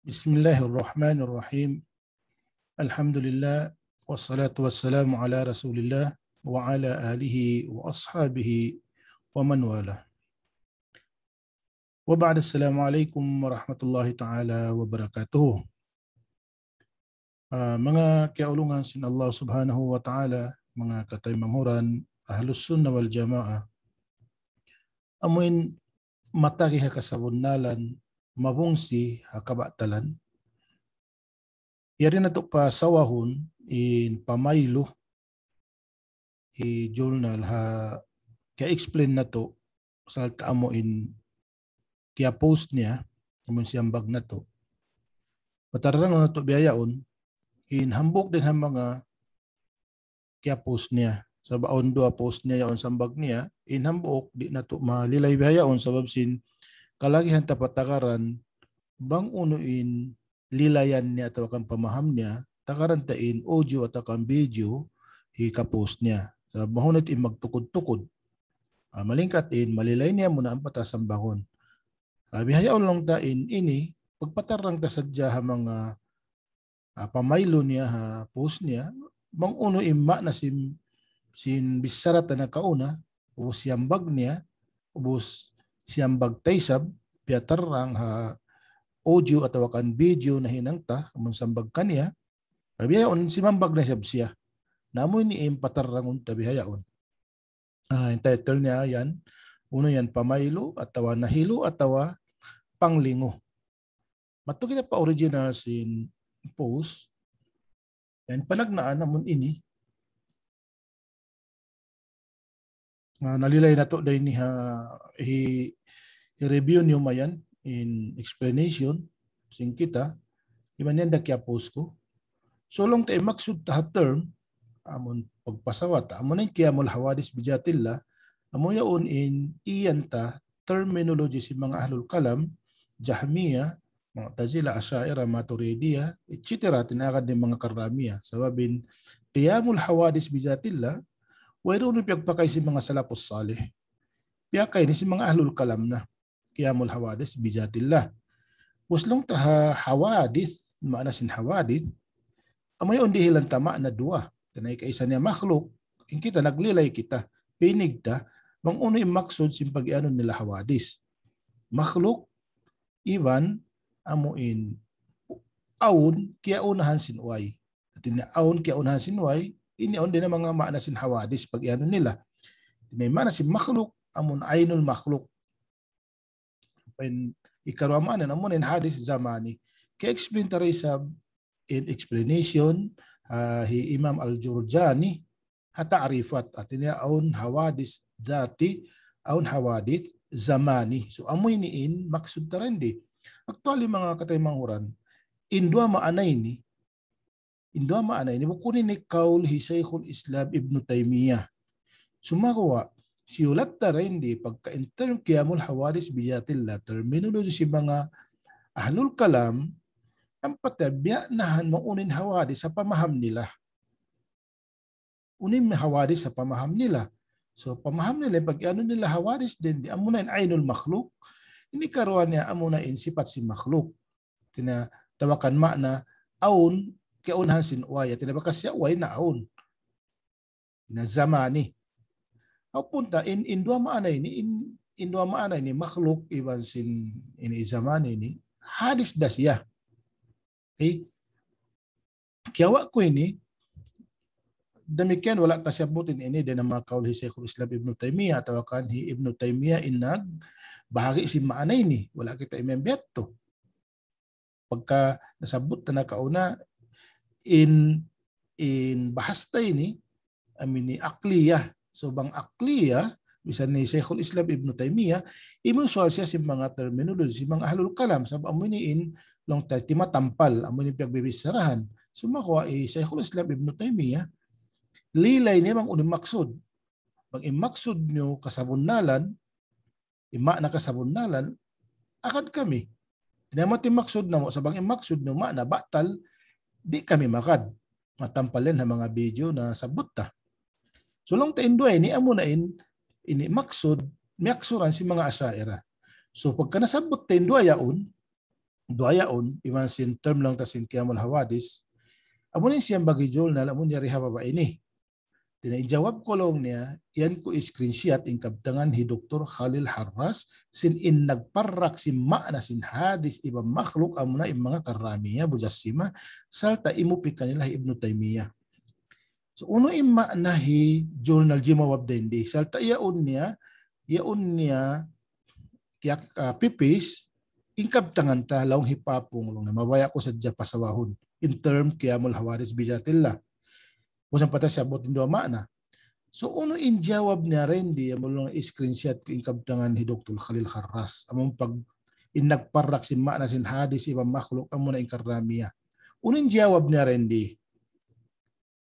Bismillahirrahmanirrahim. Alhamdulillah wassalatu wassalamu ala Rasulillah wa ala alihi wa ashabihi wa man wala. Wa ba'd, assalamualaikum warahmatullahi taala wabarakatuh. Mga kiaulungan sin Allah subhanahu wa taala, mga katay manghuran ahlus sunnah wal jamaah. Amuin mataki ha kasabunnalan mabungsi ha kabatalan. Yari na to pa sawahon in pamaylo journal ha kaya explain na to sa taamo in kaya post niya naman siyang bag na to. Patarang na to biyayaon in hambok din ang mga kaya post niya. Sa baon doa post niya yaon sa bag niya in hambok di na to malilay biyayaon sa babsin kalagihan tapatakaran bang unuin lilayan niya atau kan pamaham niya takarantain audio atau kan video ika-post niya. Sa mahunat in magtukod-tukod. Malingkatin, malilay niya muna ang patasang bangon. Bihayaon lang tain ini, pagpatarang ta sadya ha mga pamaylo niya ha post niya, bang uno imma na sin bisarat na kauna, ubos siyang bag niya, ubos siyang bag taysab, piatarang ha audio atau kan video na hinangta amun sambag kaniya bihayaon si mambag na siya namoy ni patarrangon ta bihayaon. Yung title niya yan uno yan pamaylo atawa nahilo atawa panglingo. Mato kita pa original sin post yan panagnaan namun ini nalilay na to day ni i-review niyo mayan in explanation sing kita iman yan dakya post ko so long tayo maksud ta term amon pagpasawat amon yung kiyamul hawadis bijatillah amo yaon in iyan ta terminology si mga ahlul kalam Jahmiya, Mu'tazila, Asy'ariyah, Maturidiyah etc. tinagad ng mga karamiya sababin kiyamul hawadis bijatillah wala rin piyagpakay si mga salapos salih piyakay ni si mga ahlul kalam na Qiyamul hawadis bijatillah. Waslong taha hawadith, maana sin hawadith, amay undihilan tama na dua. Tanay kaisa niya makhluk, in kita naglilay kita, pinig ta, bang uno imaksod sin pag-ianon nila hawadis. Makhluk, iban, amuin, aun, kaya unahan sin uway. At aun, kaya unahan sin uway, inion din ang mga maana sin hawadis pag-ianon nila. Tinay maana sin makhluk, amun ainul makhluk. Ikaruamaan na muna in hadis zamani. Kaya explain tayo sa in explanation hi Imam Al-Jurjani hata'rifat at aun hawadis dati aun hawadith zamani. So amoy niin maksud tarendi. Actually mga katay manghuran indua maanay ni bukunin ni kaul hi Shaykhul Islam Ibn Taymiyyah. Sumagawa siulat ta rin di pagka-interm qiyamul hawadis bijatillah terminology si mga ahlul kalam ang patabya nahan maunin hawadis sa pamaham nila. Unin hawadis sa pamaham nila. So pamaham nila pag ano nila hawadis din di amunain ainul makhluk ini karuan niya amunain sifat si makhluk. Tinatawakan makna aun kaunhan sin uwaya. Tinabakas siya uway na aun. Ina zamani. Au punta in dua maana ini makhluk iban sin ini zaman ini hadis dasya. Okay? Kiawa ko ini demikian wala tasyabutin ini din ang mga kaul hi Shaykhul Islam Ibn Taymiyyah atau kan hi Ibn Taymiyyah inag bahagi si maana ini wala kita imembiyat to. Pagka nasabot na kauna in bahasta ini amini akliyah. So bang akliya, bisan ni Shaykhul Islam Ibn Taymiyyah, imusual siya si mga terminology, si mga ahlul kalam, sa amuniin, long tima tampal, amunin piagbibisarahan. Sumakuha Shaykhul Islam Ibn Taymiyyah, lilay niya mang uning maksud. Pag imaksud nyo kasabunnalan, ima na kasabunnalan, akad kami. Tinamati maksud na mo, sa bang imaksud nyo, na batal, di kami makad. Matampalin ang mga video na sabot ta. So long ta induay ni amunain ini maksud miaksuran si mga Asy'ariyah. So pagka nasabot ta induay yaon duayaon iman sin term lang tasin qiyamul hawadis amo ni siyang bagi journal amo niya riha ba ini tinajawab ko lang niya yan ko screenshot in kabtangan hi Dr. Khalil Harras sin in nagparrak si ma'na sin hadis ibang makhluk amo na mga karamiya bujassima salta imupi kanila Ibnu Taymiyah. So uno imma na hi journal jimawab dendi salta yaon niya kaya pipis ingkab tangan ta laong hipapong long na mabaya ko sa pasawahon in term qiyamul hawadis bijatillah kung pata siya bot indo makna. So uno in jawab niya rendi among screenshot ko ingkab tangan hi Dr. Khalil Harras among pag in nagparrak si makna sin hadis ibang makhluk amo na inkaramiya. Uno in jawab niya rendi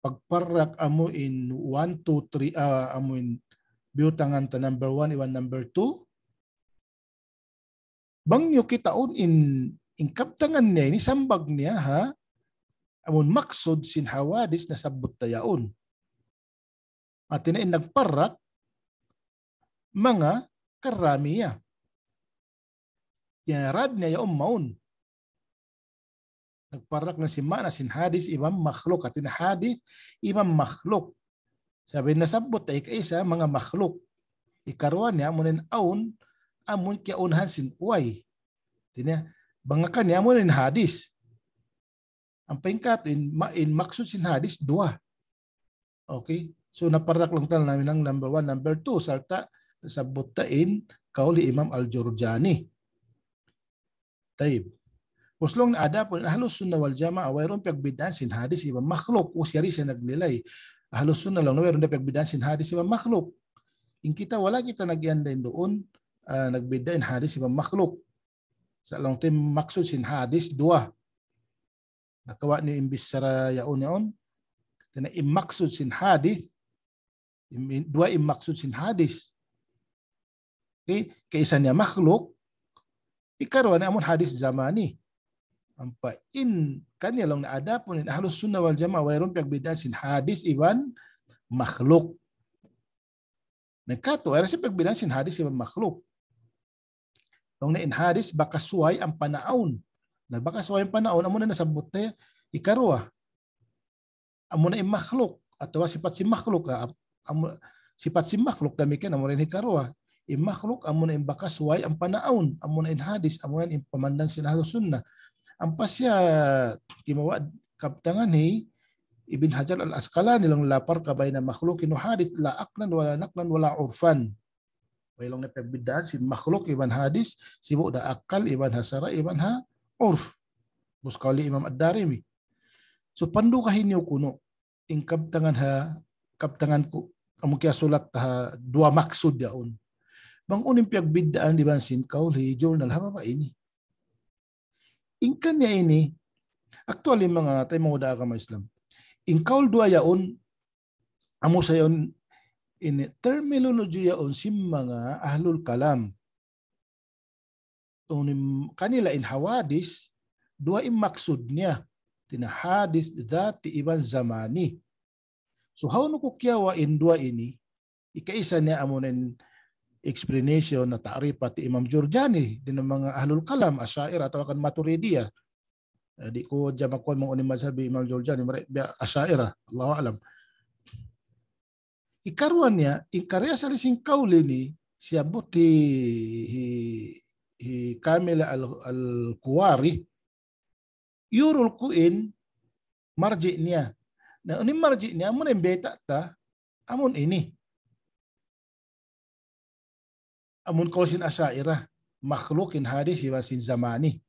pagparrak amo in 1 2 3 amo in biutangan ta number 1 iwan number 2 bangyo kitaon in kaptangan niya ini sambag niya ha amon maksud sin hawadis na sabot tayaon at in nagparak mga karamiya yarad niya yung maun nagparak na si mana sin hadis ibang makhluk at in hadis ibang makhluk sabi na sabot ay kaisa mga makhluk ikarwan niya amunin aun amun kya unhan sin uway. Tinya, bangakan niya amunin hadis. Ang paingkat in maksud sin hadis dua. Okay? So naparak lang tal namin ng number 1, number 2 salta sabot tain kauli Imam Al-Jurjani. Taib. Puslong na ada po halos sunna wal jamaa wayron pagbidan sin hadis ibang makhluk usyari siya nagnilay. Halos sunna lang wayron pagbidan sin hadis ibang makhluk. In kita wala kita nagyandain doon nagbidain hadis ibang makhluk. Sa lang tim maksud sin hadis dua. Nakawa ni imbis sara yaon tina imaksud sin hadis dua imaksud sin hadis. Okay, kaisa niya makhluk ikarwan amon hadis zamani. Ampa in kanya lang naada po ni ahlus sunnah wal jamaah wayron pagbidain sin hadis ibang makhluk. Nagkato ay sa pagbidain sin hadis ibang makhluk. Nung na in hadis baka suway ang panaon. Na baka suway ang panaon amo na nasabot na ikarwa. Amo na makhluk atau sifat si makhluk sifat si makhluk damikian amo rin ikarwa. Makhluk amo na baka suway ang panaon. Amo na in hadis amo na in pamandang sila sunnah. Ang pasya kimawa kaptangan ni Ibn Hajar al-Asqalani nilang lapar kabay na makhlukin no hadis la aqlan wala naqlan wala urfan. Wailong na pagbidaan si makhluk iban hadis, sibu da akal iban hasara iban ha urf. Buskali Imam Ad-Darimi. So pandu kahinyo kuno ing kaptangan ko amo kaya sulat ha dua maksud yaon. Bang unim pagbidaan di bansin kauli journal haba ba ini. Ingkan niya ini actually mga tayo mga ka Islam. In kaul dua yaon amo sayon in terminology yaon sim mga ahlul kalam. Unim kanila in hawadis dua im maksud niya tina hadis dati iban zamani. So how no kukyawa in dua ini ikaisa niya amo nen explanation na ta'rifat ti Imam Jurjani din ng mga ahlul kalam Asy'ariyah atau kan Maturidiyah. Di ko diyan makuha mga unim mazhabi Imam Jurjani Asy'ariyah, Allahu alam. Ikaruan niya inkarya sa lising kauli ni siya buti Kamil al-Kuwari yurul kuin marji niya. Na unim marji niya amon beta ta amon ini amun kausin Asy'ariyah makhlukin hadis iwasin zamani.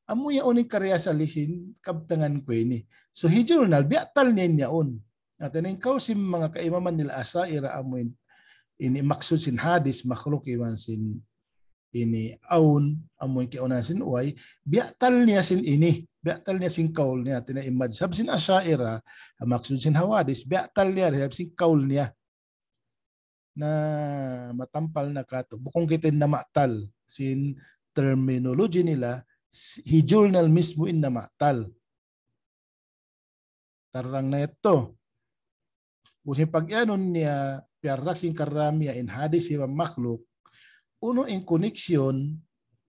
Amo ya uning karya sa lisin kabtangan ko ini. So hijurnal biatal niya on. At ning kausin mga kaimaman nila Asy'ariyah amun ini maksud sin hadis makhluk iwasin ini aun amun kiunan sin uway biatal niya sin ini. Biatal niya sin kaul niya tina imadzhab sin Asy'ariyah maksud sin hawadis biatal niya sin kaul niya. Na matampal na kato. Bukong kitin na matal sin terminology nila hijurnal mismo in na matal. Tarang na ito. Kung pag-ianon niya piarrasin karamiya in hadis ibang makhluk uno in koneksyon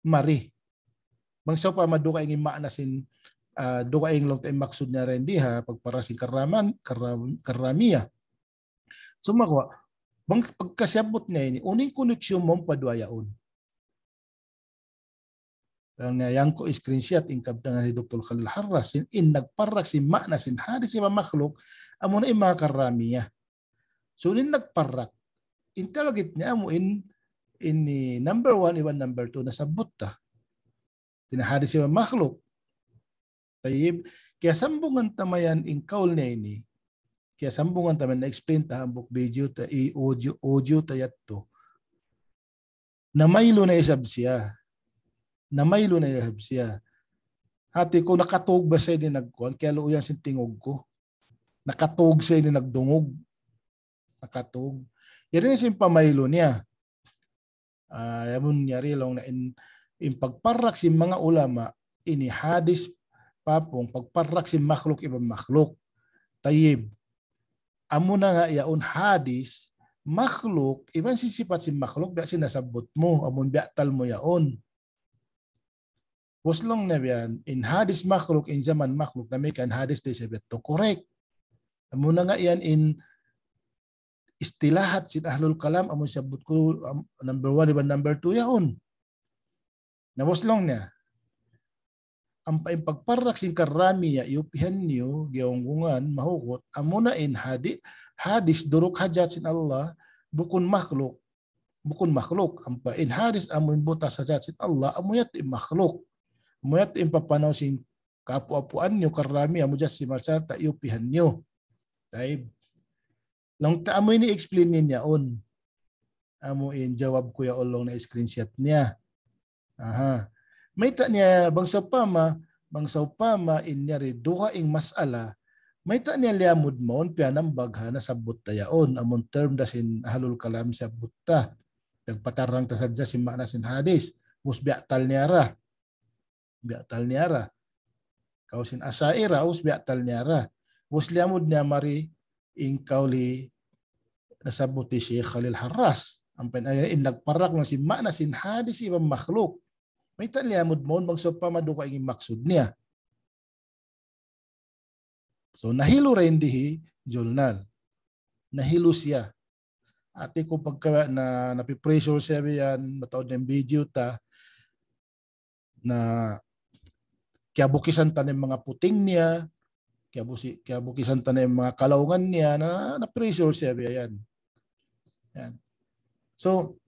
mari. Bangsa pa maduka ing makna sin duka ing long time maksud niya rin diha pagparasin karamiya. So magwa bang pagkasyabot niya ini uning koneksyon mo paduayaon. Yang ko screenshot in kabtangan si Dr. Khalil Harras in nagparak si makna sin hadis si makhluk amo na mga karamiya. So in nagparak intelligent niya mo in number 1 iwan number 2 na sabot ta. Tinahadis si makhluk. Tayib kaya sambungan tamayan in kaul niya ini. Kaya sambungan tamayan na explain ta hambok video ta audio tayat to. Namaylo na isab siya. Namaylo na ihab siya. Hati ko nakatug ba siya din nagkuhan, kaya luuyan sin tingog ko. Nakatug siya din nagdungog. Nakatug. Yan rin sin pamaylo niya. Yaman niya rin lang na in pagparak si mga ulama, ini hadis papong, pagparak si makhluk ibang makhluk. Tayib. Amo na nga yaon hadis, makhluk, ibang sisipat si makhluk, biya sinasabot mo, amon biyatal mo yaon. Waslong na yan, in hadis makhluk, in zaman makhluk, na may kan hadis di sabi to correct. Muna nga yan in istilahat sin ahlul kalam, amon sabot ko number 1, iba number 2 yaon. Na waslong niya. Ang pagparak sin karami ya, yupihan niyo, giyonggungan, mahukot, amuna in hadis duruk hajat sin Allah, bukun makhluk. Ang in hadis amon butas hajat sin Allah, amuyat in makhluk. Muyat impapanaw sin kapu-apuan nyo, karami, amujas si Marsa, tayupihan nyo. Taib. Lang taamoy ni-explain niya on. Amo in jawab ko ya olong na screenshot niya. Aha. May ta niya, bangsa upama in niya rin, duha ing masala, may ta niya liamod mo, pianang bagha na sabot tayaon, amon term da sin halul kalam sa butta. Nagpatarang tasadya sin makna sin hadis, musbiatal niya ra. Biatal niara. Kausin asaira us biatal niara. Us liamud niya mari ing kauli nasabuti si Khalil Harras. Ampen in nagparak ng si makna sin hadis ibang makhluk. May tan liamud mo bang pa maduka ing maksud niya. So nahilo rin dihi journal. Nahilo siya. Ate ko pagka na napipressure siya yan, mataod ng video ta na kaya bukisan ta ng mga puting niya, kaya bukisan ta ng mga kalaungan niya na pressure siya yan. Yan. So,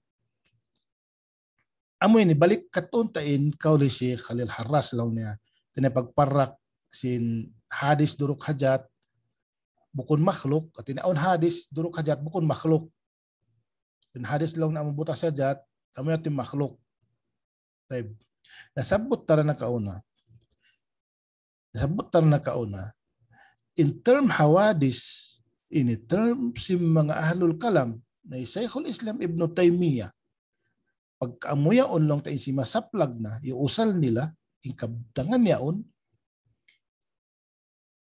amoy ni balik katuntain kauli si Khalil Harras law niya. Tinapagparak sin hadis duruk hajat bukun makhluk at tinaon hadis duruk hajat bukun makhluk. Tin hadis law na mabutas hajat amoy ating makhluk. Taib. Nasabot tara na kauna. In term hawadis, in term si mga ahlul kalam, na Shaykhul Islam Ibn Taymiyyah, pagkaamuya on lang tayo si masaplag na, iusal nila, in kabdangan niyaon,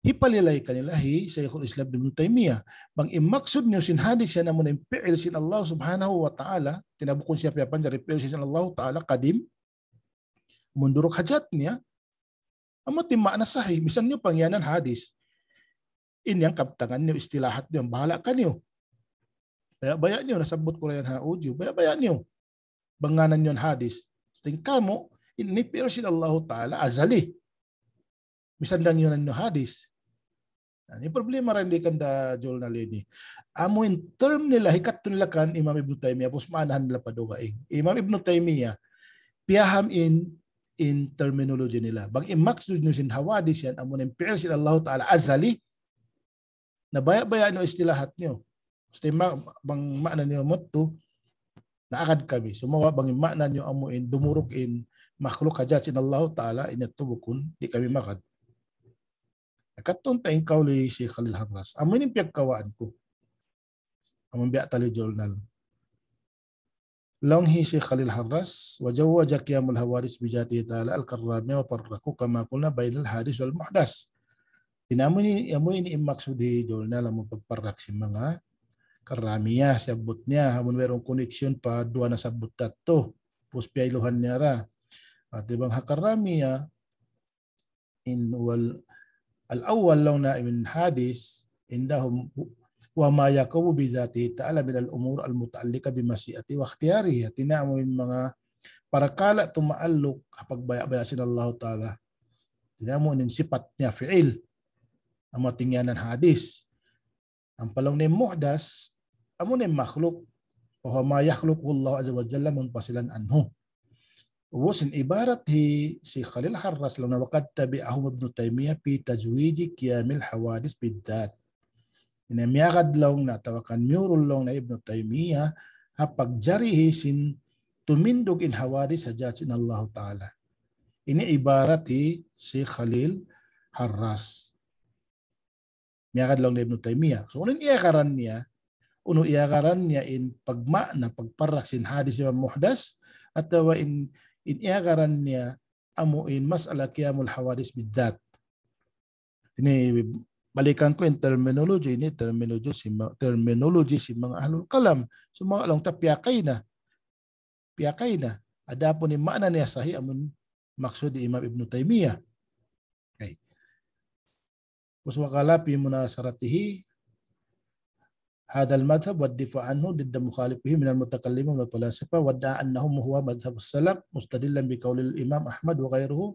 hipalilay kanila Shaykhul Islam Ibn Taymiyyah. Bang imaksud niyo sin hadis yan naman impiil sin Allah subhanahu wa ta'ala, tinabukon siya piyapan, jaripil sin Allah ta'ala, kadim, mundurok hajat niya, amo timma na sahih, misan nyo pangyanan hadis. Inyang kaptangan nyo, istilahat nyo, bahala ka nyo. Baya nyo, nasabot ko rin ha, audio, baya nyo. Banganan nyo hadis. Tingka mo, inipir sin Allah Ta'ala, azali. Misan lang yun nyo hadis. Yung problema rin di kanda journal ini. Amo in term nila, hikat nila kan Imam Ibn Taymiyyah, pusmanahan nila padugaing. Imam Ibn Taymiyyah, piyaham in terminology nila. Bang imaksud nyo sin hawadis yan, amun impir sin Allah Ta'ala azali, na baya-baya nyo istilahat nyo. Gusto bang makna nyo motto, naakad kami. Sumawa bang makna nyo amuin, dumurok in makhluk hajat sin Allah Ta'ala, inatubukun, di kami makad. Nakatun tayong kauli si Khalil Harras. Amun yung piyagkawaan ko. Amun biya tali journal. Langhi si Khalil Harras wajawwaja qiyamul hawadis bijati ta'ala al-karrami wa parraku kama qulna bainal hadis wal muhdas. Tinamo ni imaksudi journal mo pagparrak si mga karamiya sabot niya hamon merong koneksyon pa duwa na sabot tato pus piyailuhan niya ra At ibang hakaramiya in wal al-awwal law na min hadis indahum wa ma yakubu bi dhati ta'ala min al-umur al-muta'allika bi masyiati wa ikhtiyarihi. Tinamo yung mga parakala tumaaluk kapag baya-bayasin Allah Ta'ala. Tinamo yung sifat niya fi'il ang matingyan ng hadis. Ang palong ni muhdas amo ni makhluk wa ma yakhluqu Allah azza wa jalla munfasilan anhu. ووسن عبارته شيخ خليل حراس لو وقد تبعهم ابن تيمية في تزويج قيام الحوادث بالذات. Ini miyagad long na tawakan murul long na Ibn Taymiyyah hapag jarihi sin tumindog in hawadis sa jatsin Allah Ta'ala. Ini ibarati si Khalil Harras. Miyagad long na Ibn Taymiyyah. So unang iakaran niya in pagmakna, pagparak sin hadis yung muhdas at in iakaran niya amuin mas'ala qiyamul hawadis bidat. Ini balikan ko in terminology ni terminology si mga ahlul kalam. So mga along piyakay na. Ada po ni makna niya sahih amun maksud di Imam Ibn Taymiyyah. Okay. Kus wakalapi munasaratihi هذا المذهب والدفاع عنه ضد مخالفه من المتكلمين والفلاسفة وادعى أنهم هو مذهب السلف مستدلا بقول الإمام أحمد وغيره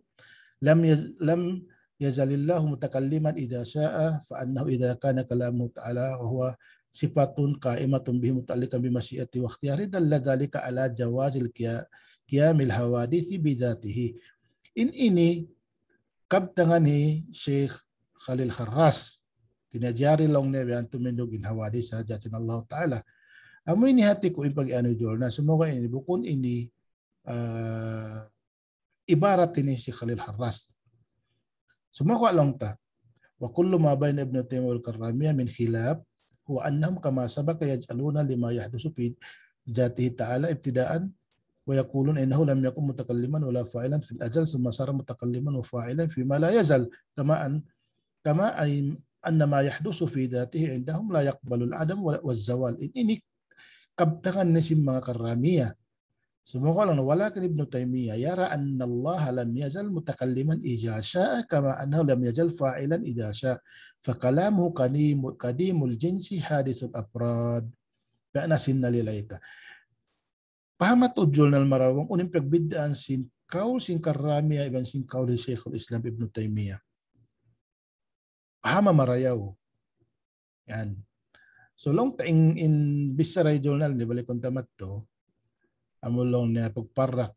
لم يزل الله متكلما إذا شاء فأنه إذا كان كلامه تعالى وهو صفة قائمة به متعلقة بمشيئته واختياره دل ذلك على جواز قيام الحوادث بذاته. Ini kabtangani Syekh Khalil Kharras tinajari long nebe ang tumindog in hawadis sa jatsin Allah Ta'ala. Amo ini hati ko yung pag-ano na sumuka ini bukun ini ibarat ini si Khalil Harras. Sumuka lang ta. Wa kullu ma bayna Ibn Taymiyyah wal Karramiyah min khilaf huwa annahum kama sabaka yaj'aluna lima yahdusu fi jatihi ta'ala ibtidaan wa yaqulun innahu lam yakun mutakalliman wala fa'ilan fil azal thumma sara mutakalliman wa fa'ilan fi ma la yazal kama ay أن ما يحدث في ذاته عندهم لا يقبل العدم والزوال. Ini kabtangan ni si mga Karramiyah. Sumuko lang walakin Ibn Taymiyyah yara anna Allah lam yazal mutakalliman idha sha'a kama annahu lam yazal fa'ilan idha sha'a. Fakalamuhu qadimul jinsi hadithul afrad. Ba'na sinna lilayta. Pahamat ujul nal marawang unim pagbidaan sin kaul sin Karramiyah iban sin kaul ni Sheikhul Islam Ibn Taymiyyah. Pahama marayaw. Yan. So long taing in Bisaray Journal ni balikon tamat to amulong na pagparak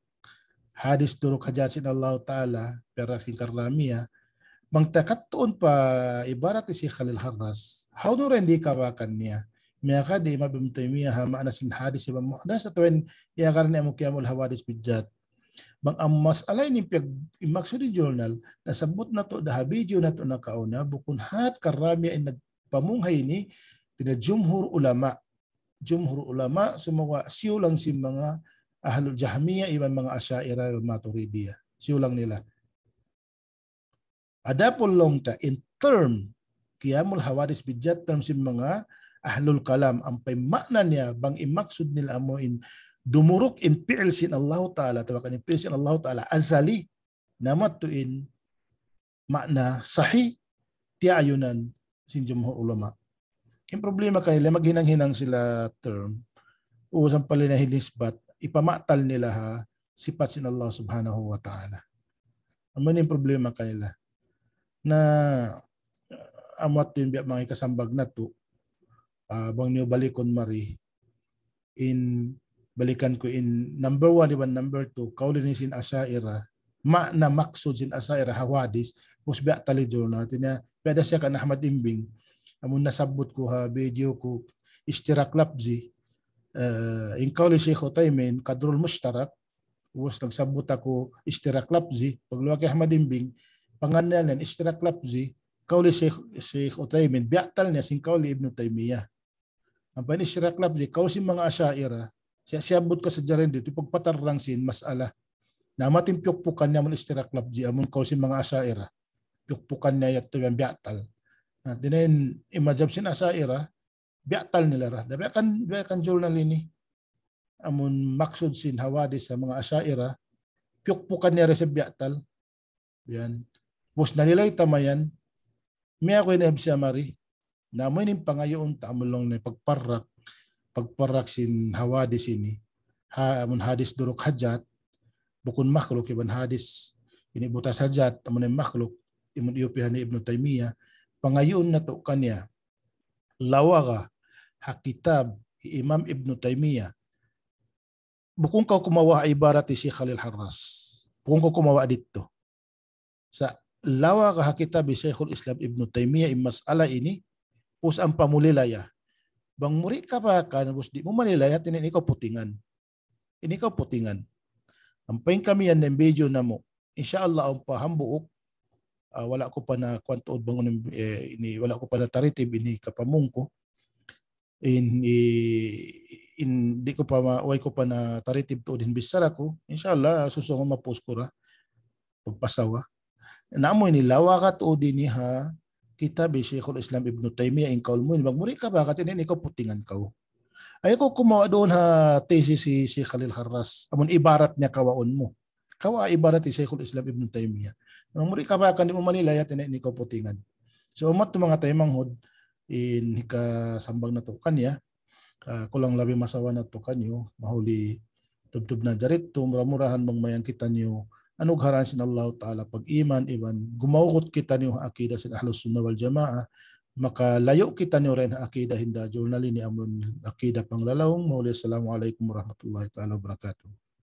hadis turuk hajatsin Allah Ta'ala perak sin Karramiyah bang takatuon pa ibarat si Khalil Harras how no rin di kawakan niya miyaka di Imam Ibn Taymiyyah hama na sin hadis ibang muhdas at when iyakar niya mo kiyamul hawadis bidjat bang ang masalay ni maksud di journal nasabot na to daha video na to nakauna bukun hat Karramiyah in nagpamunghay ni tina jumhur ulama sumwa siyo lang si mga ahlul jahmiyah ibang mga asy'ariyah maturidiyah siyo lang nila ada pulong ta in term qiyamul hawadis bidjat term si mga ahlul kalam ang makna niya bang imaksud nila mo in dumuruk in fi'l sin Allah Ta'ala tawakan in fi'l sin Allah Ta'ala azali namat tuin makna sahih ti ayunan sin jumhur ulama. Yung problema kanila maghinang-hinang sila term usang pala na hilisbat ipamatal nila ha sifat sin Allah Subhanahu wa Ta'ala. Ano yung problema kanila na amot din mga kasambag na to bang niyo balikon mari in balikan ko in number 1 diba number 2 kaulin sin asy'ariyah na maksud sin asy'ariyah hawadis pus biya tali journal tinya peda siya kan Ahmad Imbing amun nasabot ko ha video ko ishtirak lafzi in kauli Sheikh Utaymin kadrul mushtarak was nagsabot ako ishtirak lafzi pagluwa kay Ahmad Imbing pangalan ishtirak lafzi kauli Sheikh Utaymin biya tal niya sin kauli Ibn Taymiyyah ang pan ishtirak lafzi kauli sin mga asy'ariyah siabot ka sa jarin dito pagpatarang sin masala na matin pyukpukan niya mo istirak labji amon kaul sin mga asy'ariyah pyukpukan niya yato yung biatal dinen imajab sin asy'ariyah biatal nila ra dabi kan journal ini amon maksud sin hawadis sa mga asy'ariyah Piyukpukan niya rin sa biyatal. Yan. Bus nalilay tamayan. May ako inahib siya mari. Namoy ning pangayoon taamulong na pagparak sin hawadis ini. Amun hadis duruk hajat. Bukun makhluk iban hadis ini butas hajat. Amun makhluk. Imun iupihan ni Ibnu Taymiyah. Pangayoon na to kanya. Lawaga hakitab Imam Ibnu Taymiyah. Bukun kau kumawa ibarat si Khalil Harras. Bukun kau kumawa dito. Sa lawa ka kita bi Syekhul Islam Ibnu Taymiyah mas'ala ini pus ang pamulilaya. Bang muri ka pa ka bus di mo manilaya tinin ikaw putingan. Ini kau putingan. Ampain kami yan ng video na mo. Insyaallah ang pahambuok wala ko pa na kwantood bangon ini wala ko pa na taritib ini kapamungko. Hindi ko pa way ko pa na taritib to din bisara ko. Insyaallah susong ma-post ko ra pagpasawa. Naamoy ni lawakat o diniha kita bi Syekhul Islam Ibnu Taymiyah in kaul mo magmuri ka ba katinin ikaw putingan ka. Ay ko kumawa doon ha thesis si Khalil Harras. Amon ibarat niya kawaon mo. Kawa ibarat ni Syekhul Islam Ibnu Taymiyah. Magmuri ka ba kan di mo manilaya tinin ikaw putingan. So umat to mga taymanghod in hika sambang na to kanya. Kulang labi masawa na to kanyo mahuli tubtub na jarit to mura-murahan mangmayang kita niyo anugharan sin Allah Ta'ala pag-iman, iban gumawkot kita niyo akida sin Ahlus Sunnah wal Jamaah, makalayo kita niyo rin akida hinda journalin ni amon akida panglalawong. Assalamualaikum warahmatullahi ta'ala wabarakatuh.